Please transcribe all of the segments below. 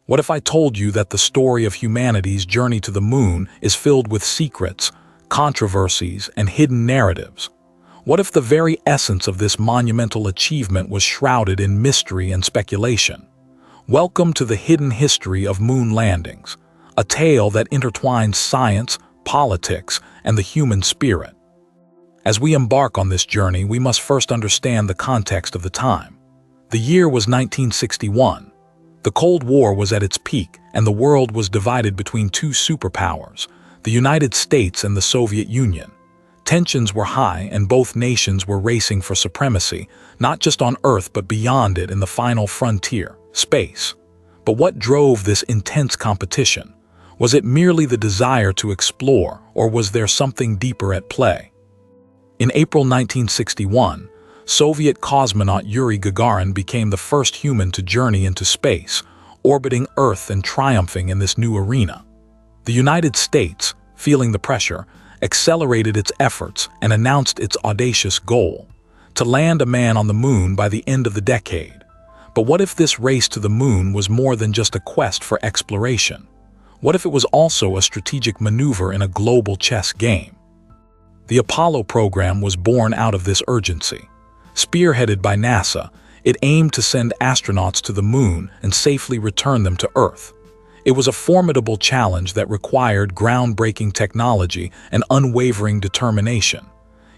What if I told you that the story of humanity's journey to the moon is filled with secrets, controversies, and hidden narratives? What if the very essence of this monumental achievement was shrouded in mystery and speculation? Welcome to the hidden history of moon landings, a tale that intertwines science, politics, and the human spirit. As we embark on this journey, we must first understand the context of the time. The year was 1961. The Cold War was at its peak, and the world was divided between two superpowers, the United States and the Soviet Union. Tensions were high, and both nations were racing for supremacy, not just on Earth but beyond it in the final frontier, space. But what drove this intense competition? Was it merely the desire to explore, or was there something deeper at play? In April 1961, Soviet cosmonaut Yuri Gagarin became the first human to journey into space, orbiting Earth and triumphing in this new arena. The United States, feeling the pressure, accelerated its efforts and announced its audacious goal: to land a man on the moon by the end of the decade. But what if this race to the moon was more than just a quest for exploration? What if it was also a strategic maneuver in a global chess game? The Apollo program was born out of this urgency. Spearheaded by NASA, it aimed to send astronauts to the moon and safely return them to Earth. It was a formidable challenge that required groundbreaking technology and unwavering determination.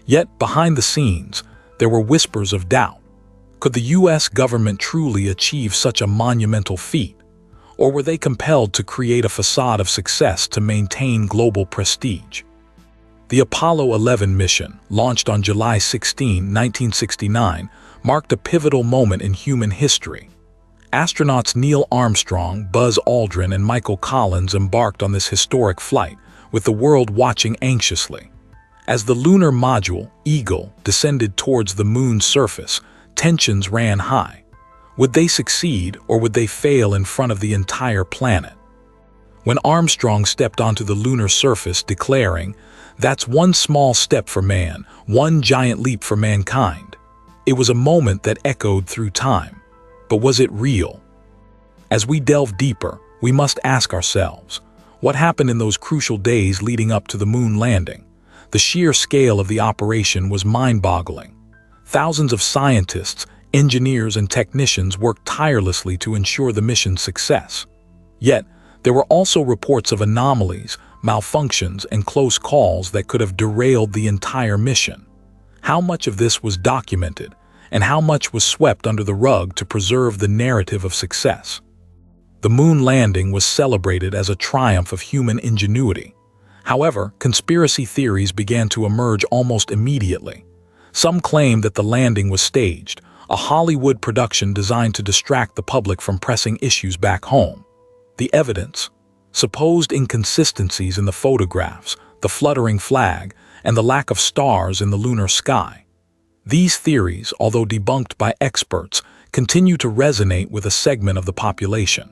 Yet, behind the scenes, there were whispers of doubt. Could the U.S. government truly achieve such a monumental feat? Or were they compelled to create a facade of success to maintain global prestige? The Apollo 11 mission, launched on July 16, 1969, marked a pivotal moment in human history. Astronauts Neil Armstrong, Buzz Aldrin, and Michael Collins embarked on this historic flight, with the world watching anxiously. As the lunar module, Eagle, descended towards the moon's surface, tensions ran high. Would they succeed, or would they fail in front of the entire planet? When Armstrong stepped onto the lunar surface, declaring, "That's one small step for man, one giant leap for mankind," it was a moment that echoed through time. But was it real? As we delve deeper, we must ask ourselves, what happened in those crucial days leading up to the moon landing? The sheer scale of the operation was mind-boggling. Thousands of scientists, engineers, and technicians worked tirelessly to ensure the mission's success. Yet, there were also reports of anomalies, malfunctions, and close calls that could have derailed the entire mission. How much of this was documented, and how much was swept under the rug to preserve the narrative of success? The moon landing was celebrated as a triumph of human ingenuity. However, conspiracy theories began to emerge almost immediately. Some claimed that the landing was staged, a Hollywood production designed to distract the public from pressing issues back home. The evidence, supposed inconsistencies in the photographs, the fluttering flag, and the lack of stars in the lunar sky. These theories, although debunked by experts, continue to resonate with a segment of the population.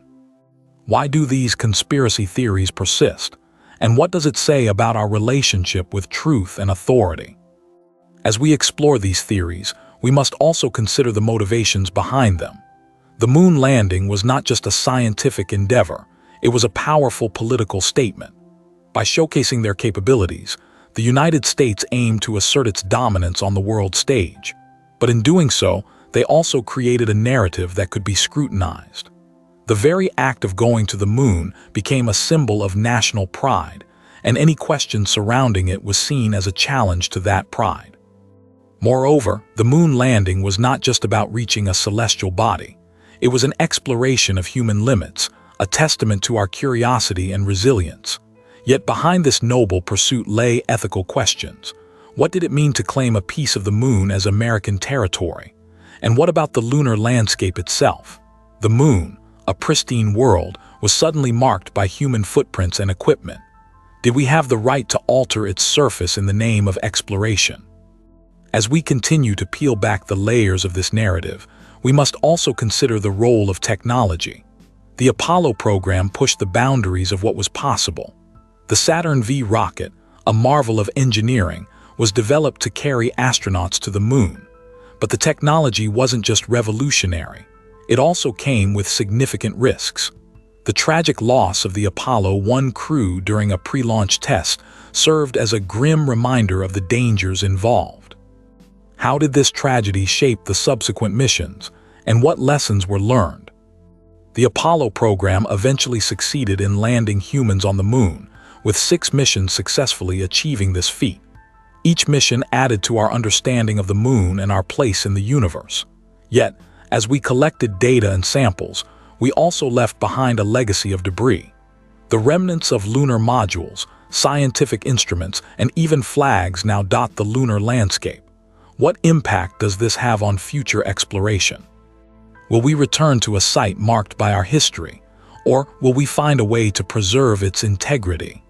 Why do these conspiracy theories persist? And what does it say about our relationship with truth and authority? As we explore these theories, we must also consider the motivations behind them. The moon landing was not just a scientific endeavor, it was a powerful political statement. By showcasing their capabilities, the United States aimed to assert its dominance on the world stage. But in doing so, they also created a narrative that could be scrutinized. The very act of going to the moon became a symbol of national pride, and any question surrounding it was seen as a challenge to that pride. Moreover, the moon landing was not just about reaching a celestial body. It was an exploration of human limits, a testament to our curiosity and resilience. Yet behind this noble pursuit lay ethical questions. What did it mean to claim a piece of the moon as American territory? And what about the lunar landscape itself? The moon, a pristine world, was suddenly marked by human footprints and equipment. Did we have the right to alter its surface in the name of exploration? As we continue to peel back the layers of this narrative, we must also consider the role of technology. The Apollo program pushed the boundaries of what was possible. The Saturn V rocket, a marvel of engineering, was developed to carry astronauts to the moon. But the technology wasn't just revolutionary. It also came with significant risks. The tragic loss of the Apollo 1 crew during a pre-launch test served as a grim reminder of the dangers involved. How did this tragedy shape the subsequent missions, and what lessons were learned? The Apollo program eventually succeeded in landing humans on the moon, with 6 missions successfully achieving this feat. Each mission added to our understanding of the moon and our place in the universe. Yet, as we collected data and samples, we also left behind a legacy of debris. The remnants of lunar modules, scientific instruments, and even flags now dot the lunar landscape. What impact does this have on future exploration? Will we return to a site marked by our history, or will we find a way to preserve its integrity?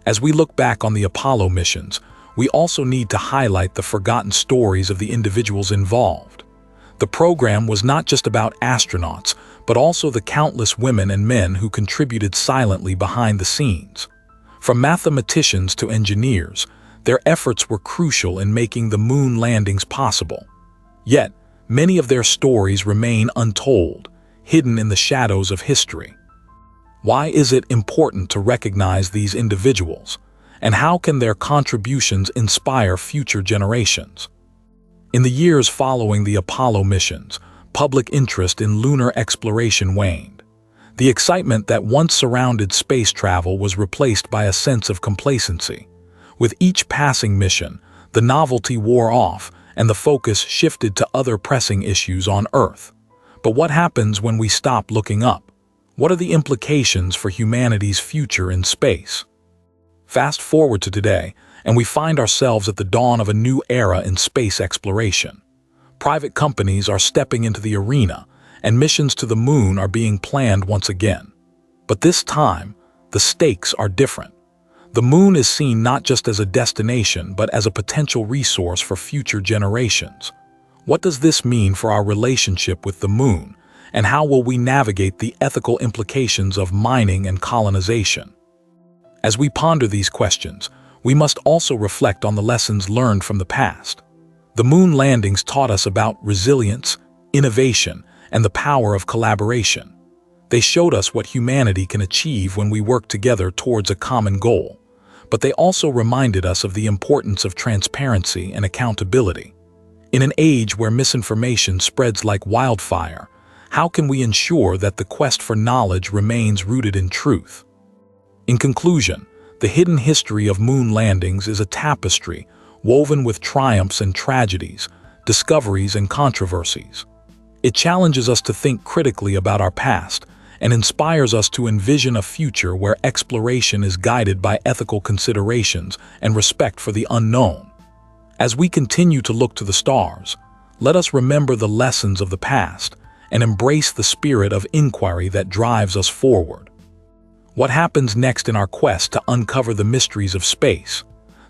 As we look back on the Apollo missions, we also need to highlight the forgotten stories of the individuals involved. The program was not just about astronauts, but also the countless women and men who contributed silently behind the scenes. From mathematicians to engineers, their efforts were crucial in making the moon landings possible. Yet, many of their stories remain untold, hidden in the shadows of history. Why is it important to recognize these individuals, and how can their contributions inspire future generations? In the years following the Apollo missions, public interest in lunar exploration waned. The excitement that once surrounded space travel was replaced by a sense of complacency. With each passing mission, the novelty wore off and the focus shifted to other pressing issues on Earth. But what happens when we stop looking up? What are the implications for humanity's future in space? Fast forward to today, and we find ourselves at the dawn of a new era in space exploration. Private companies are stepping into the arena, and missions to the moon are being planned once again. But this time, the stakes are different. The moon is seen not just as a destination, but as a potential resource for future generations. What does this mean for our relationship with the moon, and how will we navigate the ethical implications of mining and colonization? As we ponder these questions, we must also reflect on the lessons learned from the past. The moon landings taught us about resilience, innovation, and the power of collaboration. They showed us what humanity can achieve when we work together towards a common goal. But they also reminded us of the importance of transparency and accountability. In an age where misinformation spreads like wildfire, how can we ensure that the quest for knowledge remains rooted in truth? In conclusion, the hidden history of moon landings is a tapestry woven with triumphs and tragedies, discoveries and controversies. It challenges us to think critically about our past and inspires us to envision a future where exploration is guided by ethical considerations and respect for the unknown. As we continue to look to the stars, let us remember the lessons of the past and embrace the spirit of inquiry that drives us forward. What happens next in our quest to uncover the mysteries of space?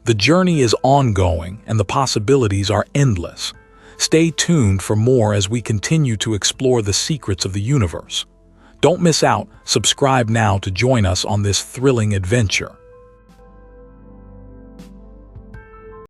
The journey is ongoing and the possibilities are endless. Stay tuned for more as we continue to explore the secrets of the universe. Don't miss out, subscribe now to join us on this thrilling adventure.